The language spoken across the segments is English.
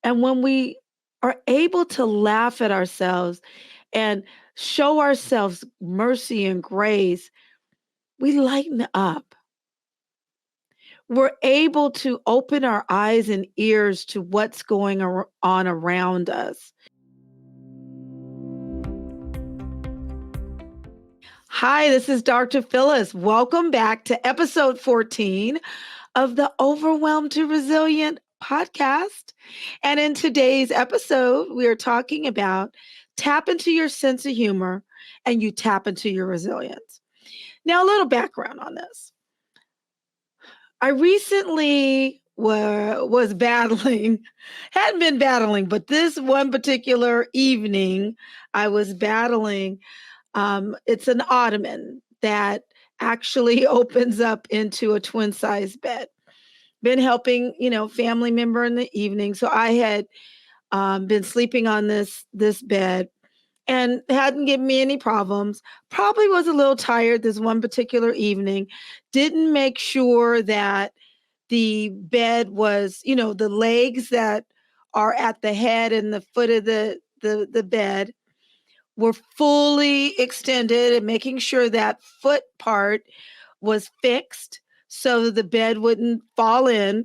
And when we are able to laugh at ourselves and show ourselves mercy and grace, we lighten up. We're able to open our eyes and ears to what's going on around us. Hi, this is Dr. Phyllis. Welcome back to episode 14 of the Overwhelmed to Resilient podcast. And in today's episode, we are talking about tap into your sense of humor and you tap into your resilience. Now, a little background on this. I recently was battling, hadn't been battling, but this one particular evening, I was battling. It's an ottoman that actually opens up into a twin size bed. Been helping, family member in the evening. So I had been sleeping on this bed and hadn't given me any problems. Probably was a little tired this one particular evening. Didn't make sure that the bed was, the legs that are at the head and the foot of the bed were fully extended, and making sure that foot part was fixed so the bed wouldn't fall in,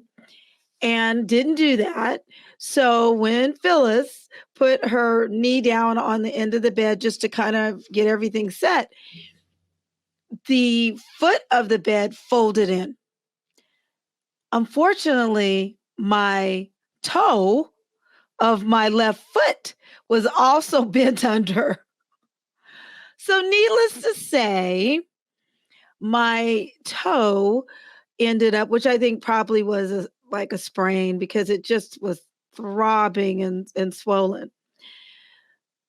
and didn't do that. So when Phyllis put her knee down on the end of the bed just to kind of get everything set, the foot of the bed folded in. Unfortunately, my toe of my left foot was also bent under. So needless to say, my toe ended up, which I think probably was like a sprain because it just was throbbing and swollen.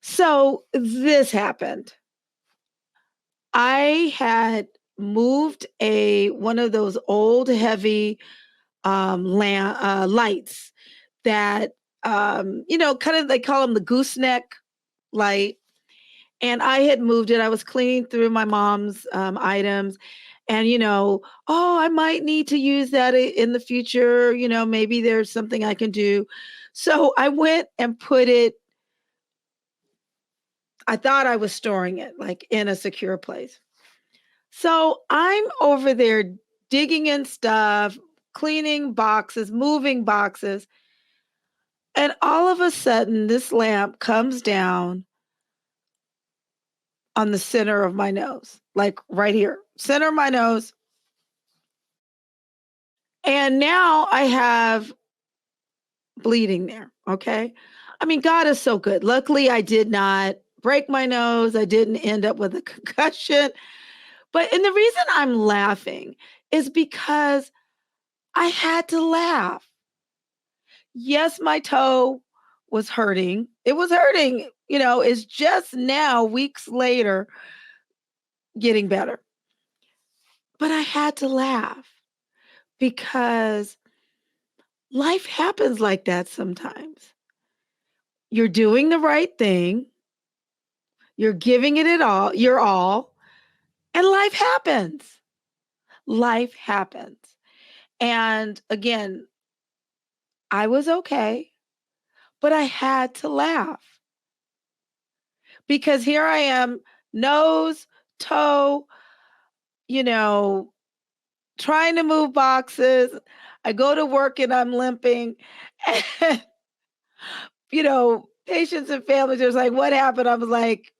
So this happened. I had moved one of those old heavy lights that kind of, they call them the gooseneck light. And I had moved it. I was cleaning through my mom's items and, oh, I might need to use that in the future. Maybe there's something I can do. So I went and put it, I thought I was storing it like in a secure place. So I'm over there digging in stuff, cleaning boxes, moving boxes. And all of a sudden, this lamp comes down on the center of my nose, like right here, center of my nose. And now I have bleeding there. Okay. I mean, God is so good. Luckily, I did not break my nose. I didn't end up with a concussion. And the reason I'm laughing is because I had to laugh. Yes, my toe was hurting. It was hurting, it's just now, weeks later, getting better. But I had to laugh because life happens like that sometimes. You're doing the right thing. You're giving it all, your all, and life happens. Life happens. And again, I was okay, but I had to laugh because here I am, nose, toe, trying to move boxes. I go to work and I'm limping. And, patients and families are like, what happened? I was like,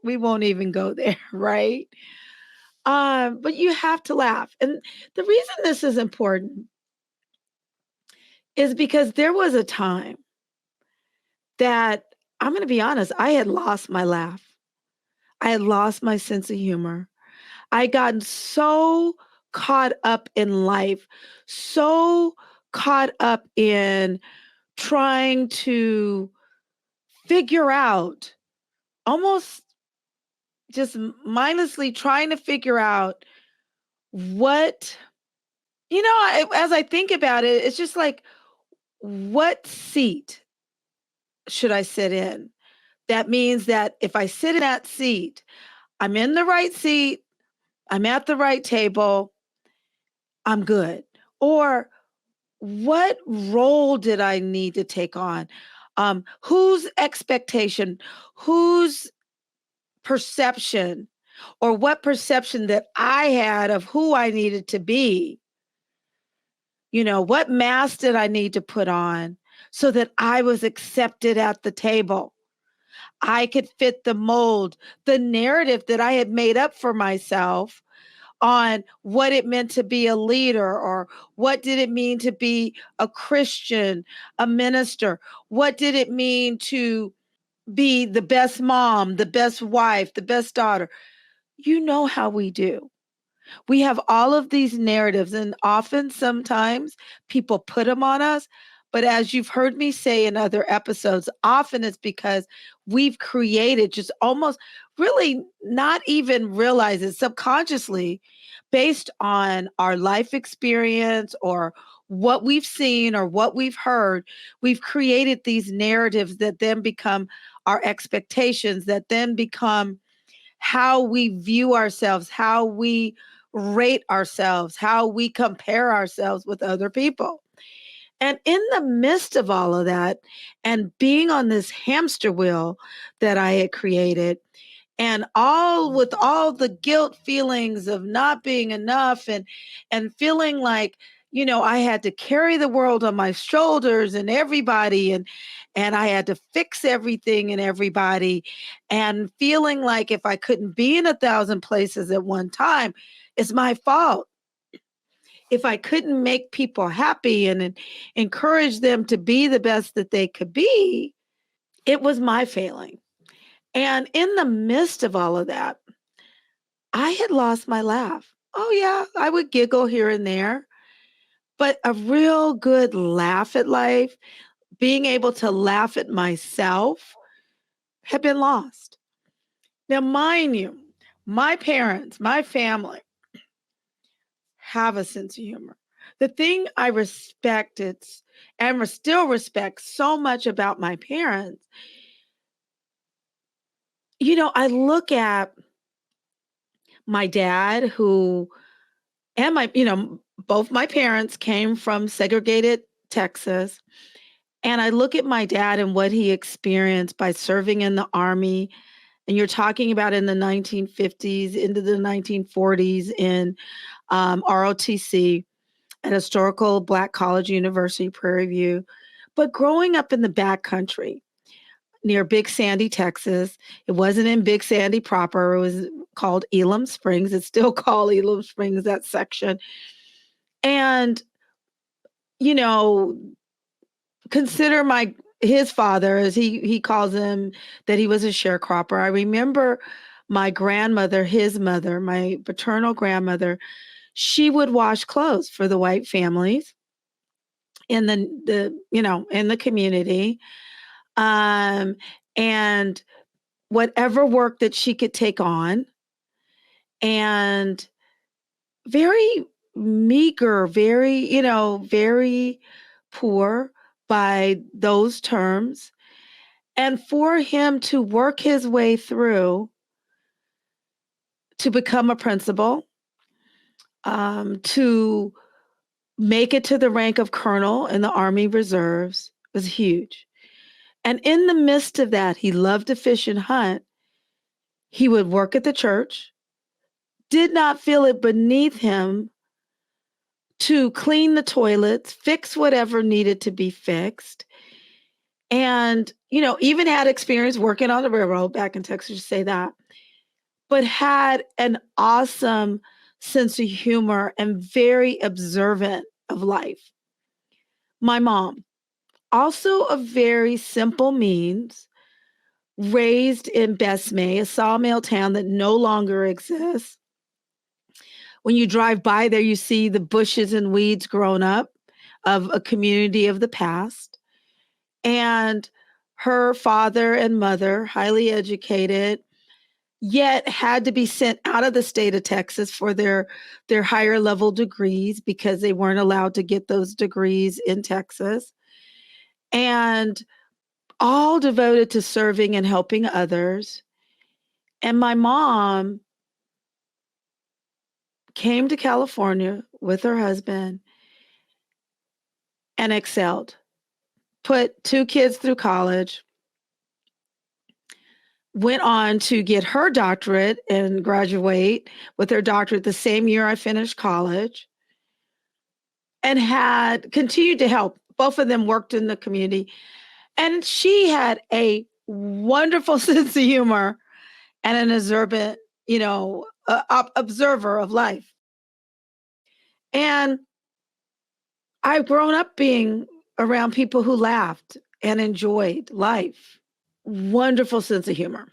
we won't even go there, right? But you have to laugh. And the reason this is important is because there was a time that, I'm going to be honest, I had lost my laugh. I had lost my sense of humor. I had gotten so caught up in life, so caught up in trying to figure out, almost just mindlessly trying to figure out what, as I think about it, it's just like, what seat should I sit in? That means that if I sit in that seat, I'm in the right seat, I'm at the right table, I'm good. Or what role did I need to take on? Whose expectation, whose perception, or what perception that I had of who I needed to be? What mask did I need to put on so that I was accepted at the table? I could fit the mold, the narrative that I had made up for myself on what it meant to be a leader, or what did it mean to be a Christian, a minister? What did it mean to be the best mom, the best wife, the best daughter? You know how we do. We have all of these narratives, and often, sometimes people put them on us. But as you've heard me say in other episodes, often it's because we've created, just almost really not even realize it, subconsciously, based on our life experience or what we've seen or what we've heard. We've created these narratives that then become our expectations, that then become how we view ourselves, how we rate ourselves, how we compare ourselves with other people. And in the midst of all of that, and being on this hamster wheel that I had created, and all with all the guilt feelings of not being enough, and feeling like, I had to carry the world on my shoulders, and everybody, and I had to fix everything and everybody, and feeling like if I couldn't be in 1,000 places at one time, it's my fault. If I couldn't make people happy and encourage them to be the best that they could be, it was my failing. And in the midst of all of that, I had lost my laugh. Oh, yeah, I would giggle here and there, but a real good laugh at life, being able to laugh at myself, had been lost. Now, mind you, my parents, my family have a sense of humor. The thing I respected and still respect so much about my parents, I look at my dad, who, and both my parents came from segregated Texas. And I look at my dad and what he experienced by serving in the Army. And you're talking about in the 1950s into the 1940s in ROTC, an historical Black college university, Prairie View. But growing up in the backcountry near Big Sandy, Texas, it wasn't in Big Sandy proper. It was called Elam Springs. It's still called Elam Springs, that section. And, you know, consider his father, as he calls him, that he was a sharecropper. I remember my grandmother, his mother, my paternal grandmother, she would wash clothes for the white families in in the community. Um, and whatever work that she could take on, and very meager, very, very poor by those terms. And for him to work his way through to become a principal, to make it to the rank of colonel in the Army Reserves was huge. And in the midst of that, he loved to fish and hunt. He would work at the church, did not feel it beneath him to clean the toilets, fix whatever needed to be fixed. And, even had experience working on the railroad back in Texas, to say that, but had an awesome sense of humor and very observant of life. My mom, also of very simple means, raised in Besme, a sawmill town that no longer exists. When you drive by there, you see the bushes and weeds grown up of a community of the past. And her father and mother, highly educated, yet had to be sent out of the state of Texas for their higher level degrees because they weren't allowed to get those degrees in Texas. And all devoted to serving and helping others. And my mom came to California with her husband and excelled. Put 2 kids through college, went on to get her doctorate and graduate with her doctorate the same year I finished college, and had continued to help. Both of them worked in the community, and she had a wonderful sense of humor and an observant, observer of life. And I've grown up being around people who laughed and enjoyed life. Wonderful sense of humor.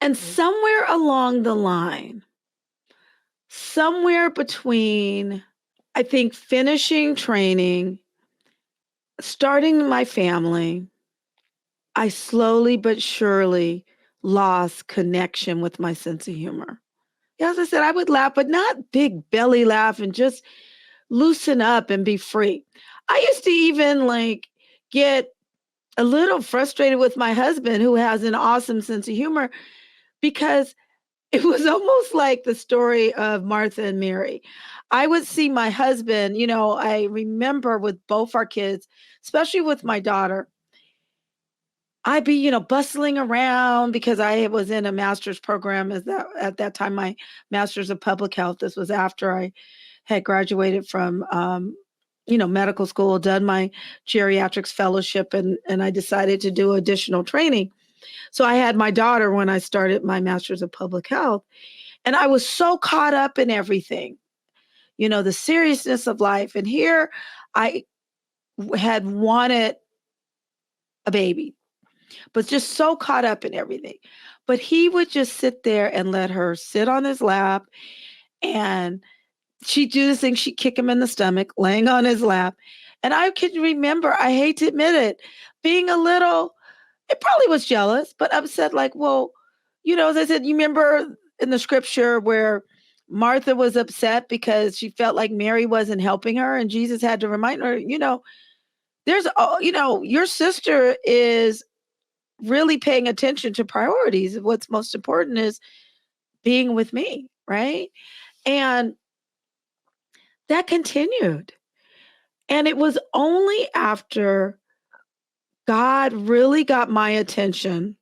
And somewhere along the line, somewhere between, I think, finishing training, starting my family, I slowly but surely lost connection with my sense of humor. Yeah, as I said, I would laugh, but not big belly laugh, and just loosen up and be free. I used to even get a little frustrated with my husband, who has an awesome sense of humor, because it was almost like the story of Martha and Mary. I would see my husband, I remember with both our kids, especially with my daughter, I'd be, bustling around because I was in a master's program at that time, my master's of public health. This was after I had graduated from medical school, done my geriatrics fellowship, and I decided to do additional training. So I had my daughter when I started my master's of public health, and I was so caught up in everything, the seriousness of life. And here I had wanted a baby, but just so caught up in everything. But he would just sit there and let her sit on his lap, and she'd do this thing, she'd kick him in the stomach, laying on his lap. And I can remember, I hate to admit it, being a little, it probably was jealous, but upset, like, well, as I said, you remember in the scripture where Martha was upset because she felt like Mary wasn't helping her, and Jesus had to remind her, your sister is really paying attention to priorities. What's most important is being with me, right? And that continued. And it was only after God really got my attention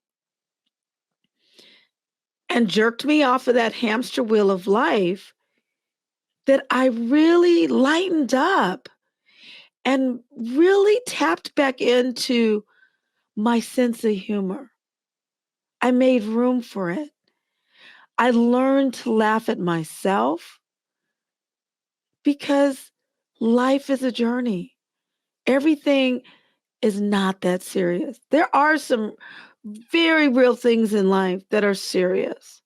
and jerked me off of that hamster wheel of life that I really lightened up and really tapped back into my sense of humor. I made room for it. I learned to laugh at myself, because life is a journey. Everything is not that serious. There are some very real things in life that are serious,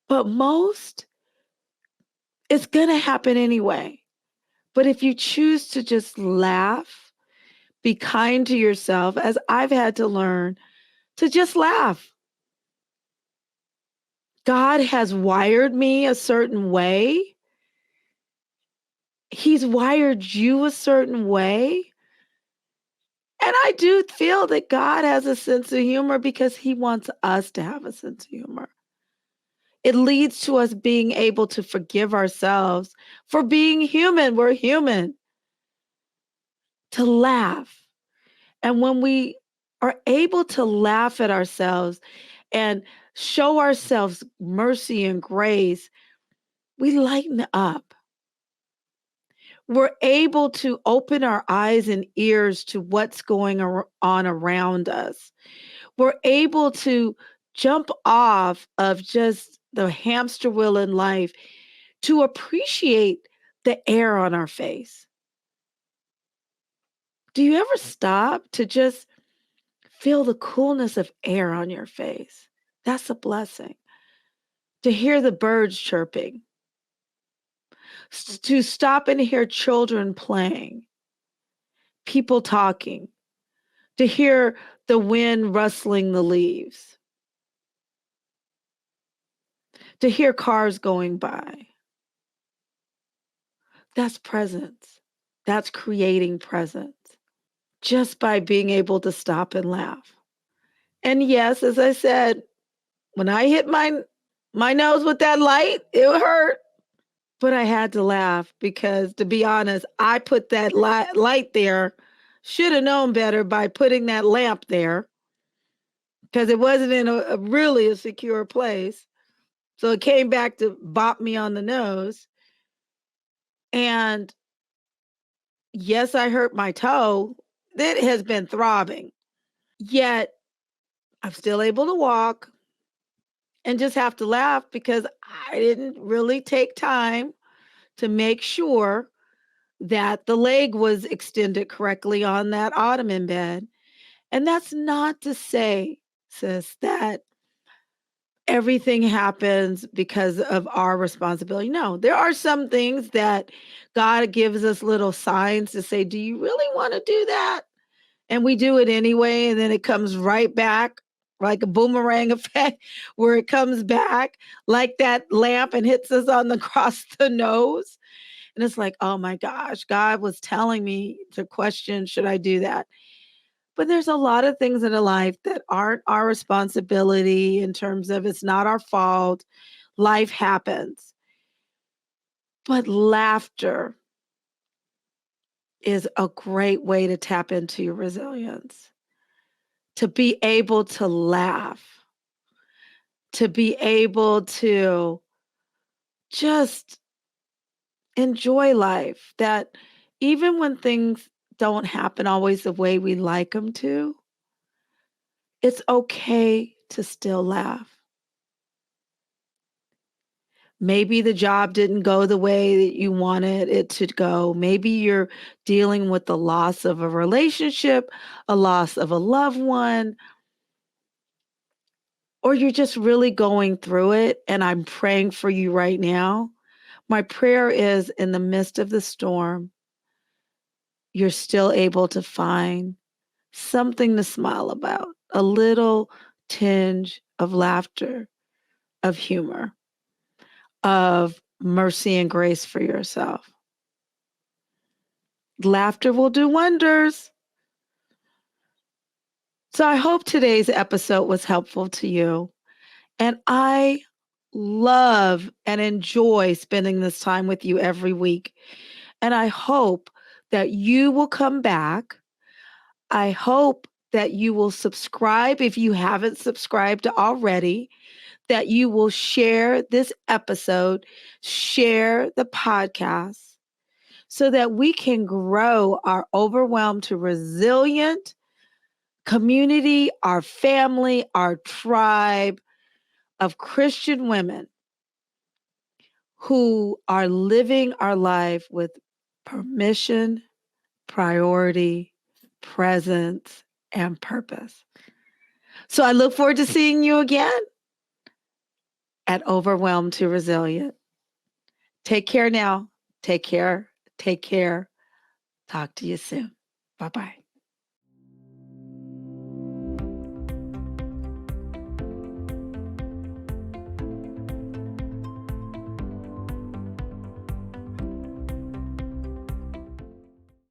but most, it's going to happen anyway. But if you choose to just laugh, be kind to yourself, as I've had to learn to just laugh. God has wired me a certain way. He's wired you a certain way. And I do feel that God has a sense of humor because he wants us to have a sense of humor. It leads to us being able to forgive ourselves for being human. We're human. To laugh. And when we are able to laugh at ourselves and show ourselves mercy and grace, we lighten up. We're able to open our eyes and ears to what's going on around us. We're able to jump off of just the hamster wheel in life to appreciate the air on our face. Do you ever stop to just feel the coolness of air on your face? That's a blessing. To hear the birds chirping, to stop and hear children playing, people talking, to hear the wind rustling the leaves, to hear cars going by. That's presence. That's creating presence just by being able to stop and laugh. And yes, as I said, when I hit my nose with that light, it hurt. But I had to laugh because, to be honest, I put that light there. Should have known better by putting that lamp there because it wasn't in a really a secure place. So it came back to bop me on the nose. And yes, I hurt my toe. That has been throbbing. Yet I'm still able to walk and just have to laugh because I didn't really take time to make sure that the leg was extended correctly on that ottoman bed. And that's not to say, sis, that everything happens because of our responsibility. No, there are some things that God gives us little signs to say, do you really want to do that? And we do it anyway. And then it comes right back like a boomerang effect where it comes back like that lamp and hits us on the across the nose. And it's like, oh my gosh, God was telling me to question, should I do that? But there's a lot of things in a life that aren't our responsibility in terms of it's not our fault. Life happens. But laughter is a great way to tap into your resilience, to be able to laugh, to be able to just enjoy life. That even when things don't happen always the way we like them to, it's okay to still laugh. Maybe the job didn't go the way that you wanted it to go. Maybe you're dealing with the loss of a relationship, a loss of a loved one, or you're just really going through it. And I'm praying for you right now. My prayer is in the midst of the storm, you're still able to find something to smile about, a little tinge of laughter, of humor, of mercy and grace for yourself. Laughter will do wonders. So I hope today's episode was helpful to you. And I love and enjoy spending this time with you every week. And I hope that you will come back. I hope that you will subscribe if you haven't subscribed already, that you will share this episode, share the podcast so that we can grow our overwhelmed to resilient community, our family, our tribe of Christian women who are living our life with permission, priority, presence, and purpose. So I look forward to seeing you again at Overwhelmed to Resilient. Take care now. Take care. Take care. Talk to you soon. Bye-bye.